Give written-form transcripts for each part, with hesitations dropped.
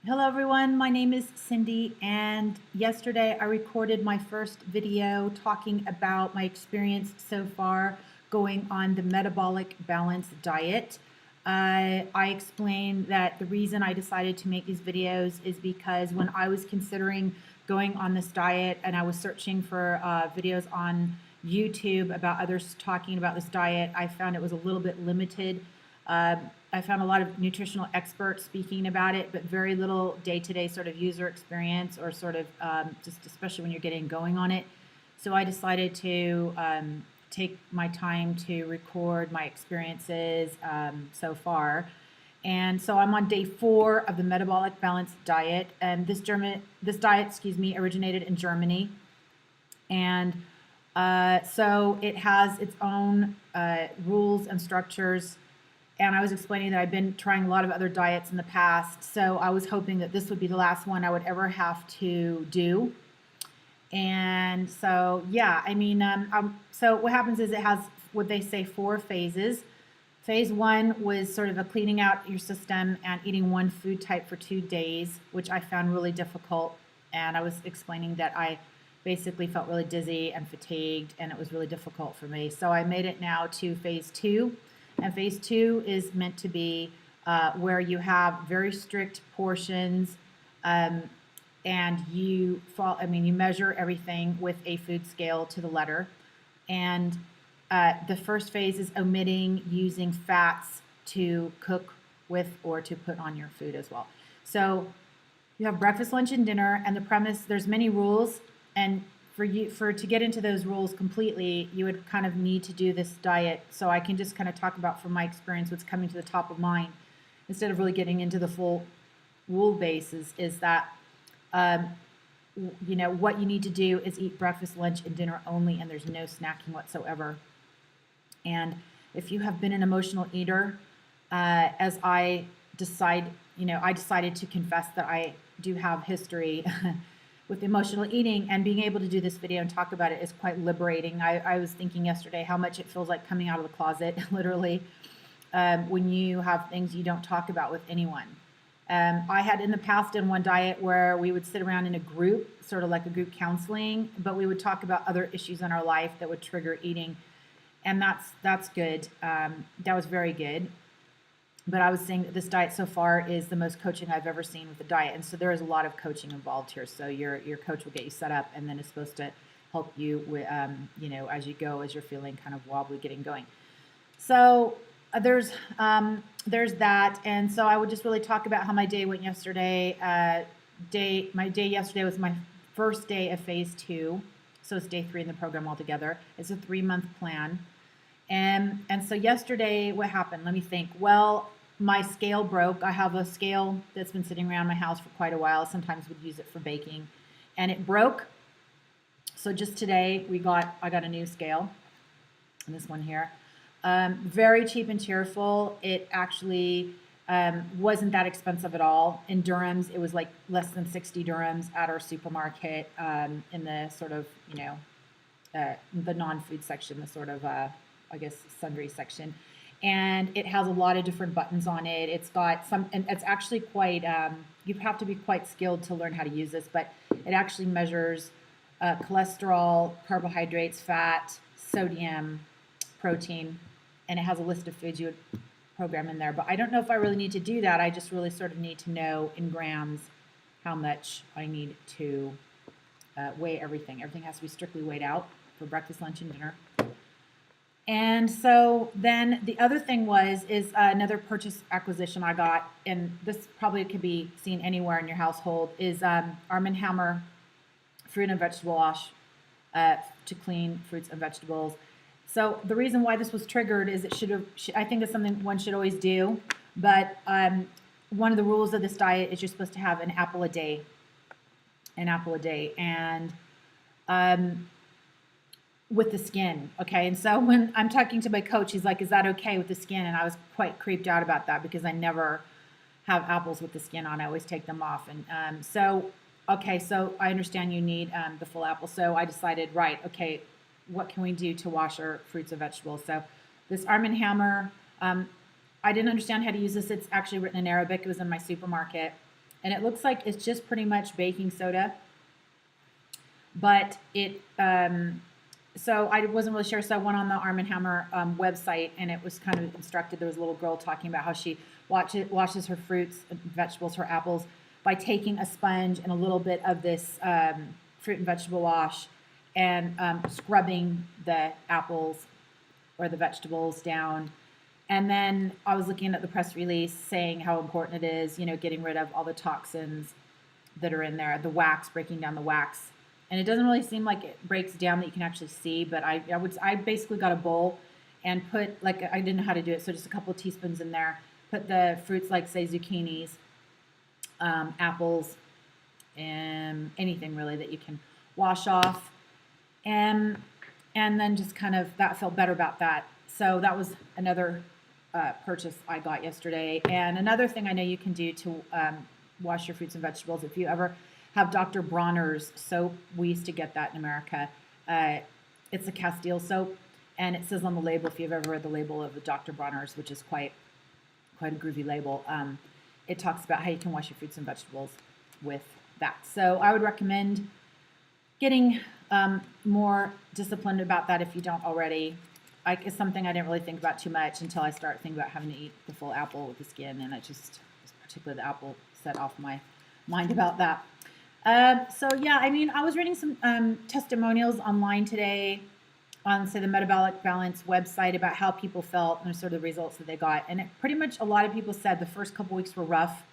Hello everyone, my name is Cindy, and yesterday I recorded my first video talking about my experience so far going on the Metabolic Balance Diet. I explained that the reason I decided to make these videos is because when I was considering going on this diet and I was searching for videos on YouTube about others talking about this diet, I found it was a little bit limited. I found a lot of nutritional experts speaking about it, but very little day-to-day sort of user experience or sort of just especially when you're getting going on it. So I decided to take my time to record my experiences so far. And so I'm on day 4 of the Metabolic Balance Diet, and this diet, originated in Germany, and so it has its own rules and structures. And I was explaining that I've been trying a lot of other diets in the past, so I was hoping that this would be the last one I would ever have to do. And so, yeah, so what happens is it has what they say 4 phases. Phase 1 was sort of a cleaning out your system and eating one food type for 2 days, which I found really difficult. And I was explaining that I basically felt really dizzy and fatigued, and it was really difficult for me. So I made it now to phase 2. And phase 2 is meant to be where you have very strict portions, and you measure everything with a food scale to the letter. And the first phase is omitting using fats to cook with or to put on your food as well. So you have breakfast, lunch, and dinner, and the premise, there's many rules, and to get into those rules completely, you would kind of need to do this diet. So I can just kind of talk about from my experience what's coming to the top of mind instead of really getting into the full rule basis is that what you need to do is eat breakfast, lunch, and dinner only, and there's no snacking whatsoever. And if you have been an emotional eater, as I decided to confess that I do have history with emotional eating, and being able to do this video and talk about it is quite liberating. I was thinking yesterday how much it feels like coming out of the closet, literally, when you have things you don't talk about with anyone. I had in the past done one diet where we would sit around in a group, sort of like a group counseling, but we would talk about other issues in our life that would trigger eating, and that's good. That was very good. But I was saying that this diet so far is the most coaching I've ever seen with the diet. And so there is a lot of coaching involved here. So your coach will get you set up, and then it's supposed to help you with, as you go, as you're feeling kind of wobbly getting going. So there's that. And so I would just really talk about how my day went yesterday. My day yesterday was my first day of phase 2. So it's day 3 in the program altogether. It's a 3-month plan. And so yesterday, what happened? Let me think. Well, my scale broke. I have a scale that's been sitting around my house for quite a while. Sometimes we'd use it for baking, and it broke. So just today, I got a new scale, and this one here. Very cheap and cheerful. It actually wasn't that expensive at all. In dirhams, it was like less than 60 dirhams at our supermarket in the sort of, the non-food section, the sort of sundry section. And it has a lot of different buttons on it. It's got and it's actually quite, you have to be quite skilled to learn how to use this, but it actually measures cholesterol, carbohydrates, fat, sodium, protein, and it has a list of foods you would program in there. But I don't know if I really need to do that. I just really sort of need to know in grams how much I need to weigh everything. Everything has to be strictly weighed out for breakfast, lunch, and dinner. And so then the other thing is another purchase acquisition I got, and this probably could be seen anywhere in your household, is Arm & Hammer fruit and vegetable wash to clean fruits and vegetables. So the reason why this was triggered is I think it's something one should always do, but one of the rules of this diet is you're supposed to have an apple a day. And with the skin, okay? And so when I'm talking to my coach, he's like, is that okay with the skin? And I was quite creeped out about that because I never have apples with the skin on. I always take them off. And so I understand you need the full apple. So I decided, right, okay, what can we do to wash our fruits and vegetables? So this Arm & Hammer, I didn't understand how to use this. It's actually written in Arabic. It was in my supermarket. And it looks like it's just pretty much baking soda. But so I wasn't really sure. So I went on the Arm & Hammer website, and it was kind of instructed. There was a little girl talking about how she washes her fruits, vegetables, her apples by taking a sponge and a little bit of this fruit and vegetable wash and scrubbing the apples or the vegetables down. And then I was looking at the press release saying how important it is, getting rid of all the toxins that are in there, the wax, breaking down the wax. And it doesn't really seem like it breaks down that you can actually see, but I basically got a bowl and put, like, I didn't know how to do it, so just a couple of teaspoons in there, put the fruits like, say, zucchinis, apples, and anything really that you can wash off. And then just kind of, that felt better about that. So that was another purchase I got yesterday. And another thing I know you can do to wash your fruits and vegetables, if you ever have Dr. Bronner's soap, we used to get that in America. It's a Castile soap, and it says on the label, if you've ever read the label of the Dr. Bronner's, which is quite a groovy label, it talks about how you can wash your fruits and vegetables with that. So I would recommend getting more disciplined about that if you don't already. It's something I didn't really think about too much until I started thinking about having to eat the full apple with the skin, and it just, particularly the apple, set off my mind about that. So yeah, I was reading some testimonials online today on, say, the Metabolic Balance website about how people felt and sort of the results that they got. And pretty much a lot of people said the first couple weeks were rough.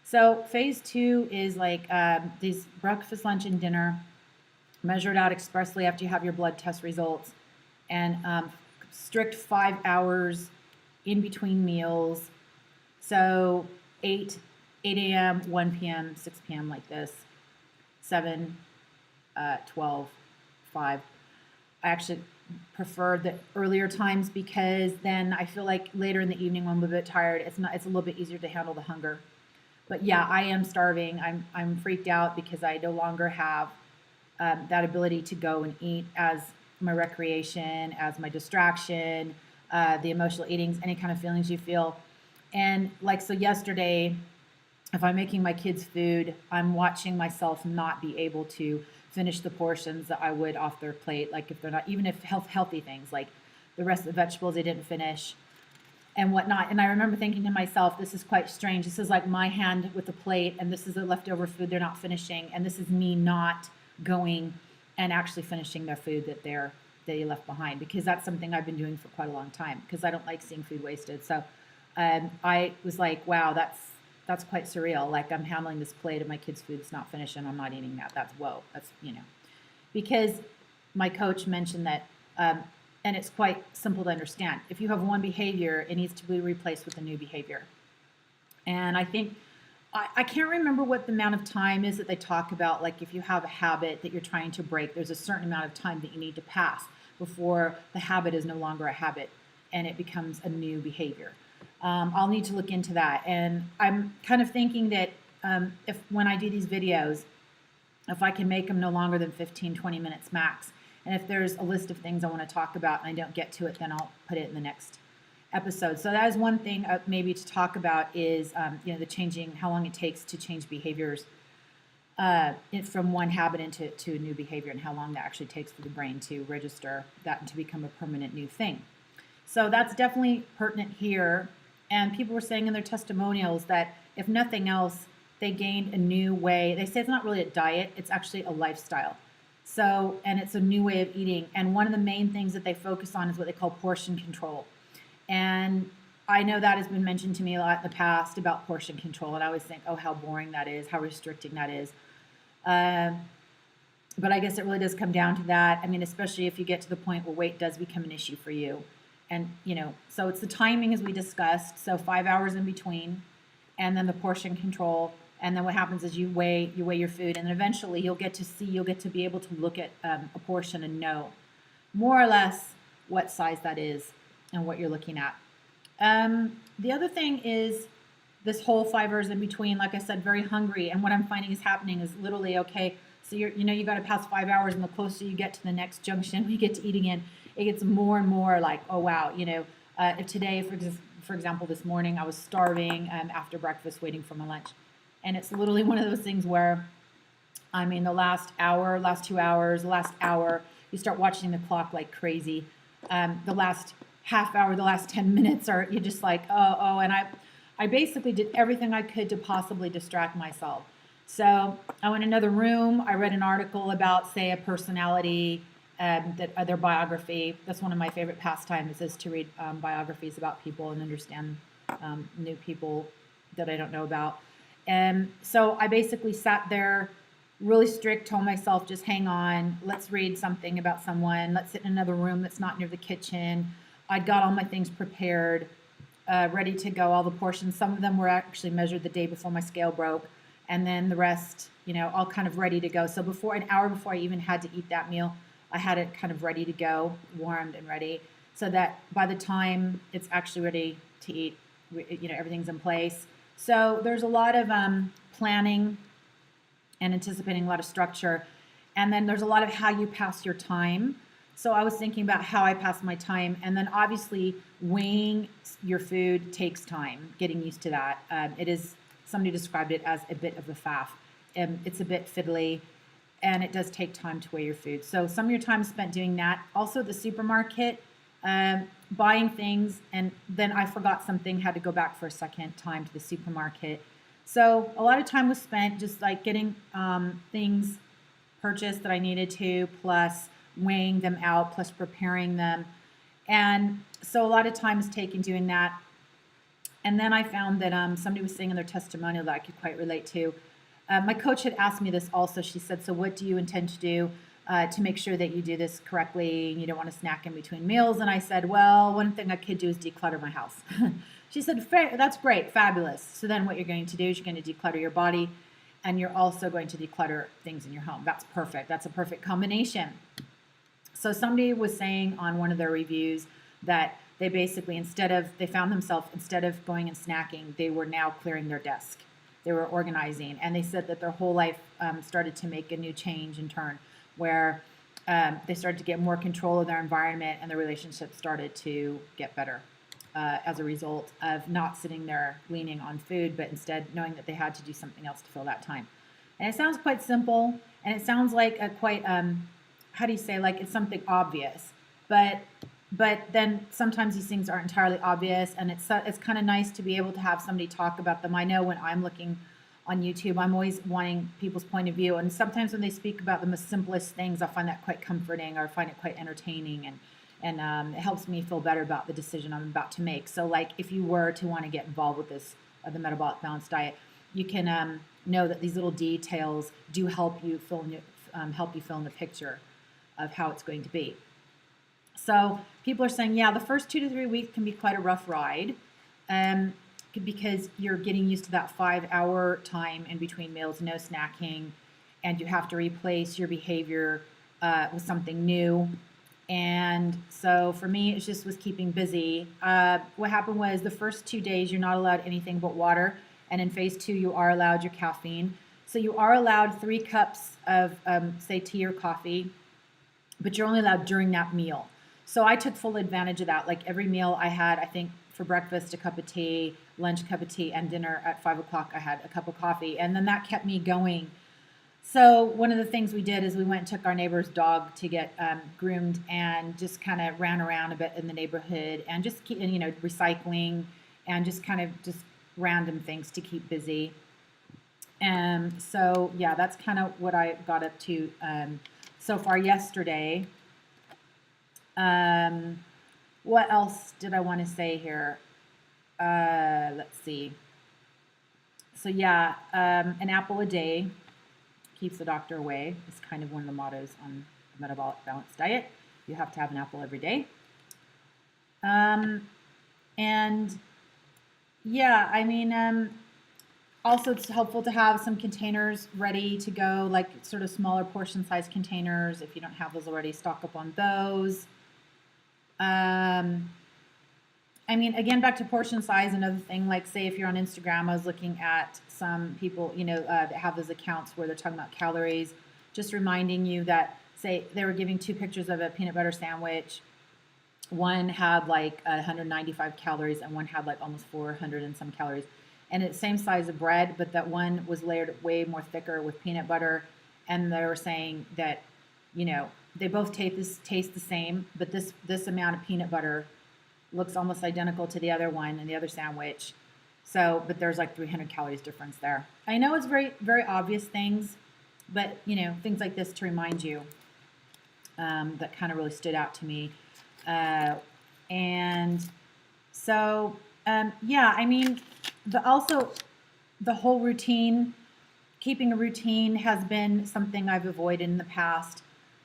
So phase 2 is like these breakfast, lunch, and dinner measured out expressly after you have your blood test results, and strict 5 hours in between meals. So 8 a.m., 1 p.m., 6 p.m. like this, 7, 12, 5. I actually prefer the earlier times because then I feel like later in the evening when I'm a bit tired, it's a little bit easier to handle the hunger. But yeah, I am starving. I'm freaked out because I no longer have that ability to go and eat as my recreation, as my distraction, the emotional eatings, any kind of feelings you feel. And like, so yesterday, if I'm making my kids food, I'm watching myself not be able to finish the portions that I would off their plate. Like if they're not, even if healthy things, like the rest of the vegetables they didn't finish and whatnot. And I remember thinking to myself, this is quite strange. This is like my hand with the plate, and this is the leftover food they're not finishing. And this is me not going and actually finishing their food that they left behind, because that's something I've been doing for quite a long time because I don't like seeing food wasted. So I was like, wow, that's quite surreal. Like, I'm handling this plate of my kids' food that's not finished and I'm not eating that. That's whoa. That's, because my coach mentioned that, and it's quite simple to understand. If you have one behavior, it needs to be replaced with a new behavior. And I think, I can't remember what the amount of time is that they talk about. Like, if you have a habit that you're trying to break, there's a certain amount of time that you need to pass before the habit is no longer a habit and it becomes a new behavior. I'll need to look into that. And I'm kind of thinking that when I do these videos, if I can make them no longer than 15, 20 minutes max, and if there's a list of things I want to talk about and I don't get to it, then I'll put it in the next episode. So that is one thing maybe to talk about is, the changing, how long it takes to change behaviors from one habit into a new behavior, and how long that actually takes for the brain to register that and to become a permanent new thing. So that's definitely pertinent here. And people were saying in their testimonials that if nothing else, they gained a new way. They say it's not really a diet, it's actually a lifestyle. So, and it's a new way of eating. And one of the main things that they focus on is what they call portion control. And I know that has been mentioned to me a lot in the past about portion control. And I always think, oh, how boring that is, how restricting that is. But I guess it really does come down to that. I mean, especially if you get to the point where weight does become an issue for you. And, so it's the timing as we discussed. So 5 hours in between, and then the portion control. And then what happens is you weigh your food, and then eventually you'll get to be able to look at a portion and know more or less what size that is and what you're looking at. The other thing is this whole 5 hours in between, like I said, very hungry. And what I'm finding is happening is literally, okay, so you got to pass 5 hours, and the closer you get to the next junction, when you get to eating in, it gets more and more like, oh, wow, if today, for example, this morning, I was starving after breakfast waiting for my lunch. And it's literally one of those things where, I mean, the last hour, last 2 hours, the last hour, you start watching the clock like crazy. The last half hour, the last 10 minutes are, you're just like, oh. And I basically did everything I could to possibly distract myself. So I went in another room. I read an article about, say, a personality, their biography. That's one of my favorite pastimes, is to read biographies about people and understand new people that I don't know about. And so I basically sat there really strict, told myself, just hang on, let's read something about someone, let's sit in another room that's not near the kitchen. I'd got all my things prepared, ready to go, all the portions. Some of them were actually measured the day before my scale broke, and then the rest, all kind of ready to go. So an hour before I even had to eat that meal, I had it kind of ready to go, warmed and ready, so that by the time it's actually ready to eat, everything's in place. So there's a lot of planning and anticipating, a lot of structure. And then there's a lot of how you pass your time. So I was thinking about how I pass my time. And then obviously weighing your food takes time, getting used to that. Somebody described it as a bit of a faff. It's a bit fiddly, and it does take time to weigh your food. So some of your time is spent doing that. Also the supermarket, buying things, and then I forgot something, had to go back for a second time to the supermarket. So a lot of time was spent just like getting things purchased that I needed to, plus weighing them out, plus preparing them. And so a lot of time is taken doing that. And then I found that somebody was saying in their testimonial that I could quite relate to. My coach had asked me this also. She said, so what do you intend to do to make sure that you do this correctly and you don't want to snack in between meals? And I said, well, one thing I could do is declutter my house. She said, that's great, fabulous. So then what you're going to do is you're going to declutter your body, and you're also going to declutter things in your home. That's perfect. That's a perfect combination. So somebody was saying on one of their reviews that they basically, they found themselves, instead of going and snacking, they were now clearing their desk. They were organizing. And they said that their whole life started to make a new change and turn, where they started to get more control of their environment, and their relationships started to get better as a result of not sitting there leaning on food, but instead knowing that they had to do something else to fill that time. And it sounds quite simple, and it sounds like a quite, how do you say, like it's something obvious, but then sometimes these things aren't entirely obvious, and it's kind of nice to be able to have somebody talk about them. I know when I'm looking on YouTube, I'm always wanting people's point of view, and sometimes when they speak about the most simplest things, I find that quite comforting, or I find it quite entertaining, and it helps me feel better about the decision I'm about to make. So like if you were to want to get involved with this, the Metabolic Balance Diet, you can know that these little details do help you fill in the picture of how it's going to be. So people are saying, yeah, the first 2 to 3 weeks can be quite a rough ride, because you're getting used to that 5-hour time in between meals, no snacking, and you have to replace your behavior with something new. And so for me, it just was keeping busy. What happened was the first 2 days, you're not allowed anything but water. And in phase 2, you are allowed your caffeine. So you are allowed 3 cups of, say, tea or coffee, but you're only allowed during that meal. So I took full advantage of that. Like every meal I had, I think for breakfast, a cup of tea, lunch, cup of tea, and dinner at 5 o'clock, I had a cup of coffee. And then that kept me going. So one of the things we did is we went and took our neighbor's dog to get groomed, and just kind of ran around a bit in the neighborhood, and just keep, recycling, and just kind of just random things to keep busy. So yeah, that's kind of what I got up to so far yesterday. What else did I want to say here? Let's see. So yeah, an apple a day keeps the doctor away. It's kind of one of the mottos on the Metabolic Balance Diet. You have to have an apple every day. And yeah, I mean, also it's helpful to have some containers ready to go, like sort of smaller portion size containers. If you don't have those already, stock up on those. I mean, again, back to portion size, another thing, like say if you're on Instagram, I was looking at some people, that have those accounts where they're talking about calories, just reminding you that, say, they were giving 2 pictures of a peanut butter sandwich. One had like 195 calories, and one had like almost 400 and some calories. and it's same size of bread, but that one was layered way more thicker with peanut butter. And they were saying that, they both taste the same, but this amount of peanut butter looks almost identical to the other one and the other sandwich. So, but there's like 300 calories difference there. I know it's very, very obvious things, but things like this to remind you, that kind of really stood out to me. And so, yeah, I mean, the whole routine, keeping a routine has been something I've avoided in the past.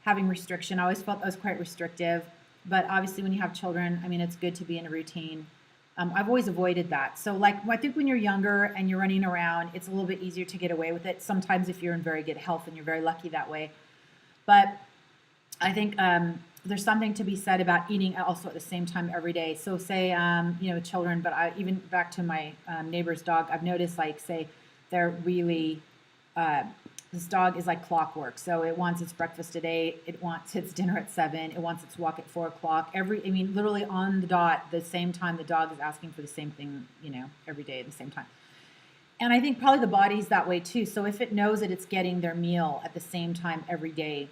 Having restriction, I always felt that was quite restrictive, but obviously when you have children, I mean, it's good to be in a routine. I've always avoided that. So like, I think when you're younger and you're running around, it's a little bit easier to get away with it. Sometimes if you're in very good health and you're very lucky that way. But I think there's something to be said about eating also at the same time every day. So say, children, but even back to my neighbor's dog, I've noticed like, say, they're really, this dog is like clockwork. So it wants its breakfast at 8, it wants its dinner at 7, it wants its walk at 4 o'clock. Literally on the dot, the same time the dog is asking for the same thing, every day at the same time. And I think probably the body's that way too. So if it knows that it's getting their meal at the same time every day,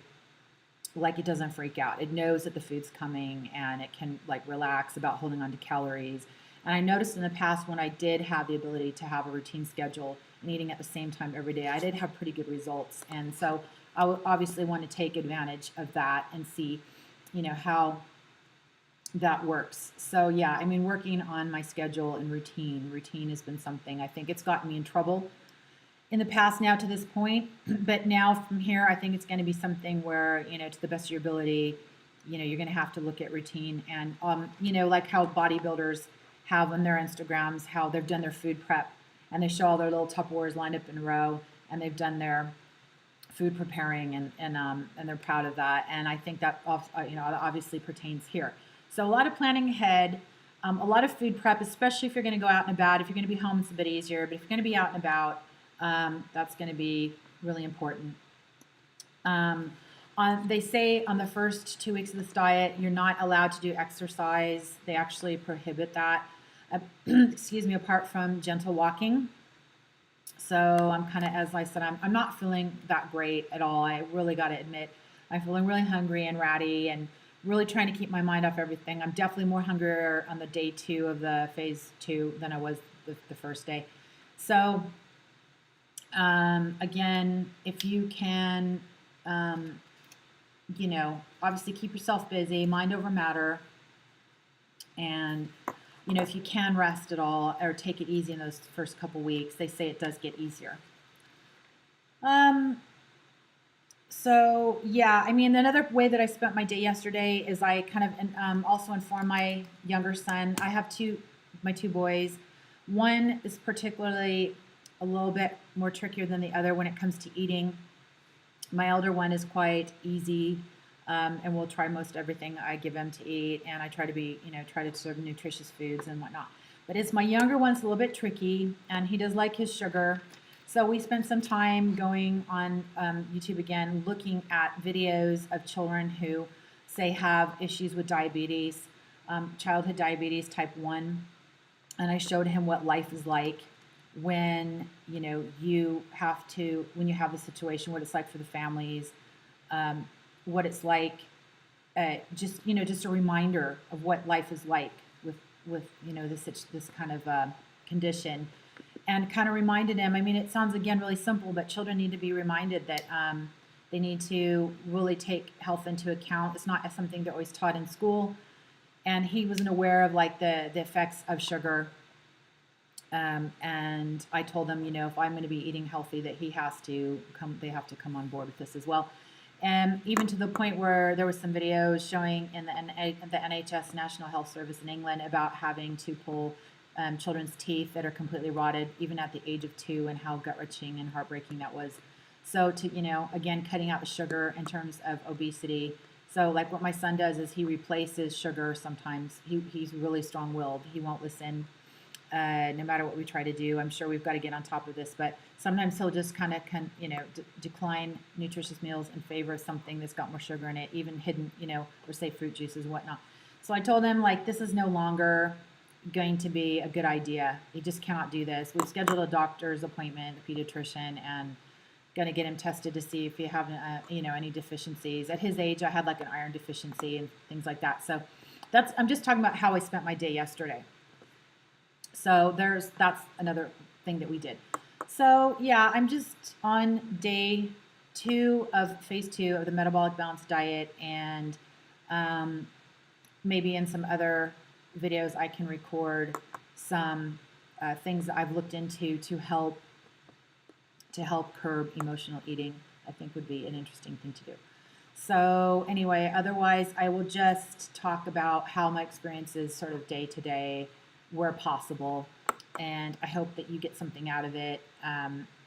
like it doesn't freak out. It knows that the food's coming and it can like relax about holding on to calories. And I noticed in the past when I did have the ability to have a routine schedule and eating at the same time every day, I did have pretty good results. And so I would obviously want to take advantage of that and see, how that works. So yeah, I mean, working on my schedule and routine has been something I think it's gotten me in trouble in the past now to this point, but now from here, I think it's going to be something where, to the best of your ability, you're going to have to look at routine and, like how bodybuilders have on their Instagrams, how they've done their food prep and they show all their little Tupperwares lined up in a row and they've done their food preparing and they're proud of that. And I think that, obviously pertains here. So a lot of planning ahead, a lot of food prep, especially if you're going to go out and about. If you're going to be home, it's a bit easier, but if you're going to be out and about, that's going to be really important. They say on the first 2 weeks of this diet, you're not allowed to do exercise. They actually prohibit that, apart from gentle walking. So I'm kind of, as I said, I'm not feeling that great at all. I really got to admit, I'm feeling really hungry and ratty and really trying to keep my mind off everything. I'm definitely more hungrier on the day 2 of the phase 2 than I was the first day. So again, if you can, obviously keep yourself busy, mind over matter. And, if you can rest at all or take it easy in those first couple weeks, they say it does get easier. So yeah, I mean, another way that I spent my day yesterday is I kind of also informed my younger son. I have my two boys. One is particularly a little bit more trickier than the other when it comes to eating. My elder one is quite easy and will try most everything I give him to eat, and I try to serve nutritious foods and whatnot. But it's my younger one's a little bit tricky, and he does like his sugar. So we spent some time going on YouTube again, looking at videos of children who, say, have issues with diabetes, childhood diabetes type 1, and I showed him what life is like when you have the situation, what it's like for the families, what it's like, just a reminder of what life is like with this kind of condition, and kind of reminded him. I mean, it sounds again really simple, but children need to be reminded that they need to really take health into account. It's not something they're always taught in school, and he wasn't aware of like the effects of sugar. And I told them, if I'm going to be eating healthy, that they have to come on board with this as well. And even to the point where there was some videos showing in the NHS National Health Service in England about having to pull children's teeth that are completely rotted, even at the age of 2, and how gut-wrenching and heartbreaking that was. So again, cutting out the sugar in terms of obesity. So like what my son does is he replaces sugar sometimes. He's really strong-willed. He won't listen. No matter what we try to do. I'm sure we've got to get on top of this, but sometimes he'll just kind of decline nutritious meals in favor of something that's got more sugar in it, even hidden, or say fruit juices and whatnot. So I told him, like, this is no longer, going to be a good idea. You just cannot do this. We've scheduled a doctor's appointment, a pediatrician, and going to get him tested to see if you have, any deficiencies. At his age, I had like an iron deficiency and things like that. So I'm just talking about how I spent my day yesterday. So that's another thing that we did. So yeah, I'm just on day 2 of phase 2 of the Metabolic Balance Diet, and maybe in some other videos I can record some things that I've looked into to help curb emotional eating. I think would be an interesting thing to do. So anyway, otherwise I will just talk about how my experiences sort of day to day where possible, and I hope that you get something out of it.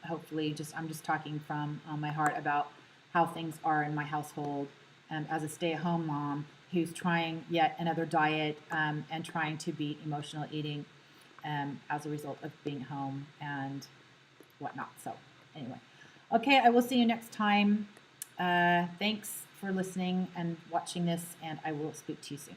Hopefully, I'm just talking from my heart about how things are in my household as a stay-at-home mom who's trying yet another diet and trying to beat emotional eating as a result of being home and whatnot. So anyway, okay, I will see you next time. Thanks for listening and watching this, and I will speak to you soon.